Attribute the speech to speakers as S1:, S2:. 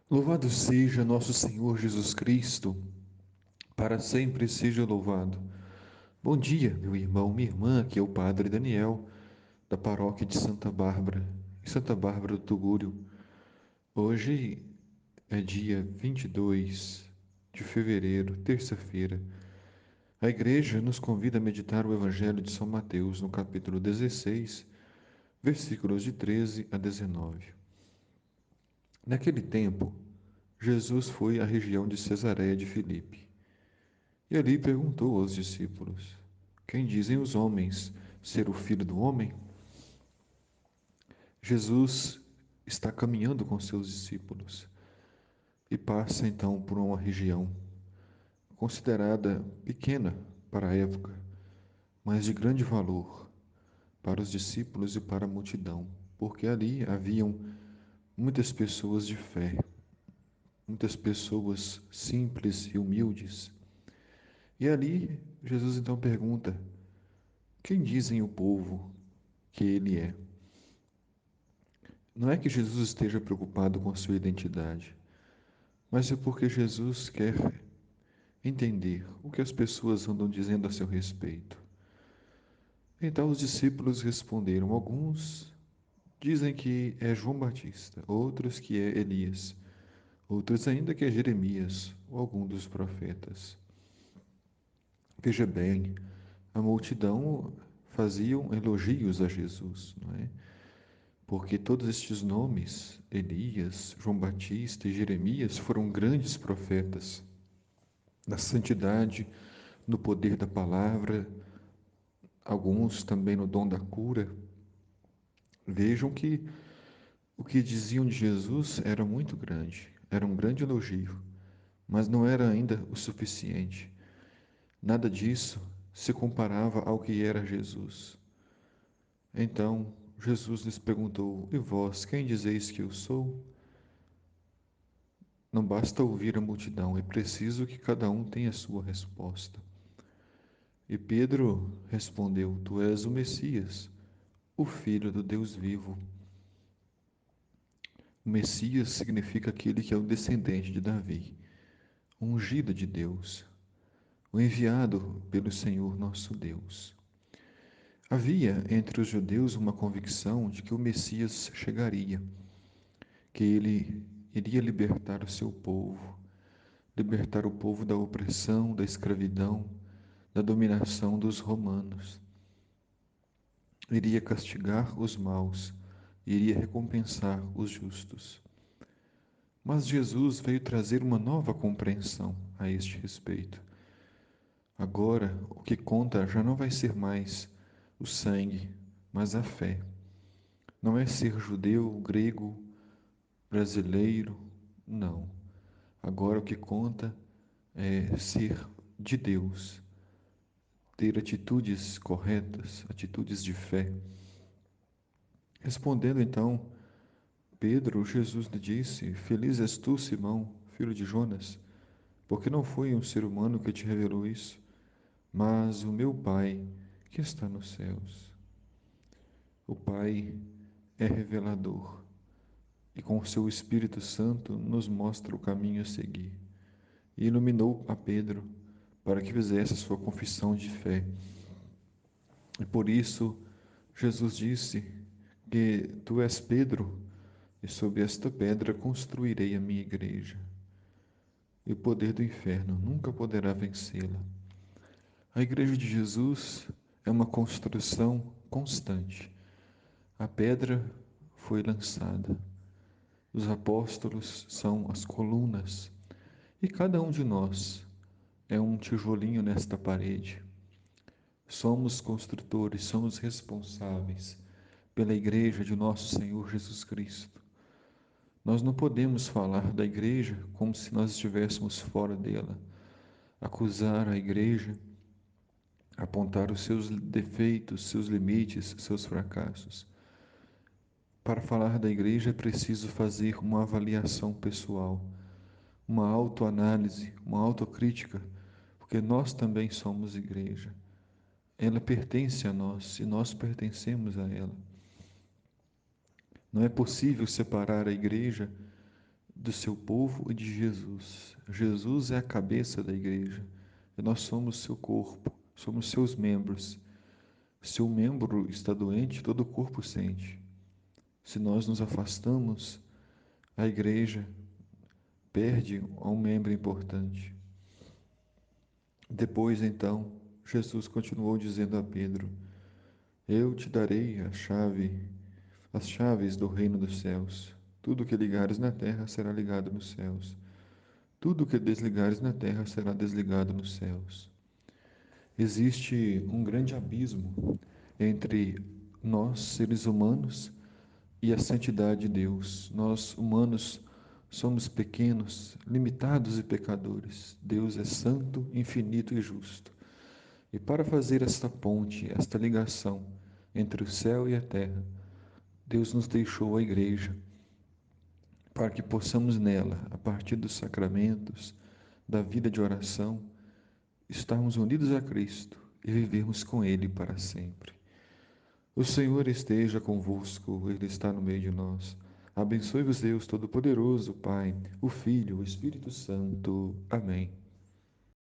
S1: Louvado seja nosso Senhor Jesus Cristo, para sempre seja louvado. Bom dia, meu irmão, minha irmã, aqui é o Padre Daniel, da paróquia de Santa Bárbara, em Santa Bárbara do Tugúrio. Hoje é dia 22 de fevereiro, terça-feira. A igreja nos convida a meditar o Evangelho de São Mateus, no capítulo 16, versículos de 13 a 19. Naquele tempo, Jesus foi à região de Cesareia de Filipe. E ali perguntou aos discípulos: Quem dizem os homens ser o filho do homem? Jesus está caminhando com seus discípulos e passa então por uma região considerada pequena para a época, mas de grande valor para os discípulos e para a multidão, porque ali haviam muitas pessoas de fé, muitas pessoas simples e humildes. E ali Jesus então pergunta: Quem dizem o povo que ele é? Não é que Jesus esteja preocupado com a sua identidade, mas é porque Jesus quer entender o que as pessoas andam dizendo a seu respeito. Então os discípulos responderam: alguns dizem que é João Batista, outros que é Elias, outros ainda que é Jeremias ou algum dos profetas. Veja bem, a multidão faziam elogios a Jesus, não é? Porque todos estes nomes, Elias, João Batista e Jeremias, foram grandes profetas na santidade, no poder da palavra, alguns também no dom da cura. Vejam que o que diziam de Jesus era muito grande, era um grande elogio, mas não era ainda o suficiente. Nada disso se comparava ao que era Jesus. Então Jesus lhes perguntou: E vós, quem dizeis que eu sou? Não basta ouvir a multidão, é preciso que cada um tenha a sua resposta. E Pedro respondeu: Tu és o Messias, o Filho do Deus vivo. O Messias significa aquele que é o descendente de Davi, o ungido de Deus, o enviado pelo Senhor nosso Deus. Havia entre os judeus uma convicção de que o Messias chegaria, que ele iria libertar o seu povo, libertar o povo da opressão, da escravidão, da dominação dos romanos. Iria castigar os maus, iria recompensar os justos. Mas Jesus veio trazer uma nova compreensão a este respeito. Agora, o que conta já não vai ser mais o sangue, mas a fé. Não é ser judeu, grego, brasileiro, não. Agora o que conta é ser de Deus, ter atitudes corretas, atitudes de fé. Respondendo então Pedro, Jesus lhe disse: Feliz és tu, Simão, filho de Jonas, porque não foi um ser humano que te revelou isso, mas o meu Pai que está nos céus. O Pai é revelador e com o seu Espírito Santo nos mostra o caminho a seguir. E iluminou a Pedro para que fizesse a sua confissão de fé. E por isso Jesus disse que tu és Pedro, e sobre esta pedra construirei a minha igreja. E o poder do inferno nunca poderá vencê-la. A igreja de Jesus é uma construção constante. A pedra foi lançada. Os apóstolos são as colunas. E cada um de nós é um tijolinho nesta parede. Somos construtores, somos responsáveis pela igreja de nosso Senhor Jesus Cristo. Nós não podemos falar da igreja como se nós estivéssemos fora dela, acusar a igreja, apontar os seus defeitos, seus limites, seus fracassos. Para falar da igreja é preciso fazer uma avaliação pessoal, uma autoanálise, uma autocrítica, porque nós também somos igreja. Ela pertence a nós e nós pertencemos a ela. Não é possível separar a igreja do seu povo e de Jesus. Jesus é a cabeça da igreja e nós somos seu corpo, somos seus membros. Se um membro está doente, todo o corpo sente. Se nós nos afastamos, a igreja perde um membro importante. Depois, então, Jesus continuou dizendo a Pedro: Eu te darei as chaves do reino dos céus. Tudo que ligares na terra será ligado nos céus. Tudo que desligares na terra será desligado nos céus. Existe um grande abismo entre nós, seres humanos, e a santidade de Deus. Nós, humanos, somos pequenos, limitados e pecadores. Deus é santo, infinito e justo. E para fazer esta ponte, esta ligação entre o céu e a terra, Deus nos deixou a igreja, para que possamos nela, a partir dos sacramentos, da vida de oração, estarmos unidos a Cristo e vivermos com Ele para sempre. O Senhor esteja convosco, Ele está no meio de nós. Abençoe-vos Deus Todo-Poderoso, Pai, o Filho, o Espírito Santo. Amém.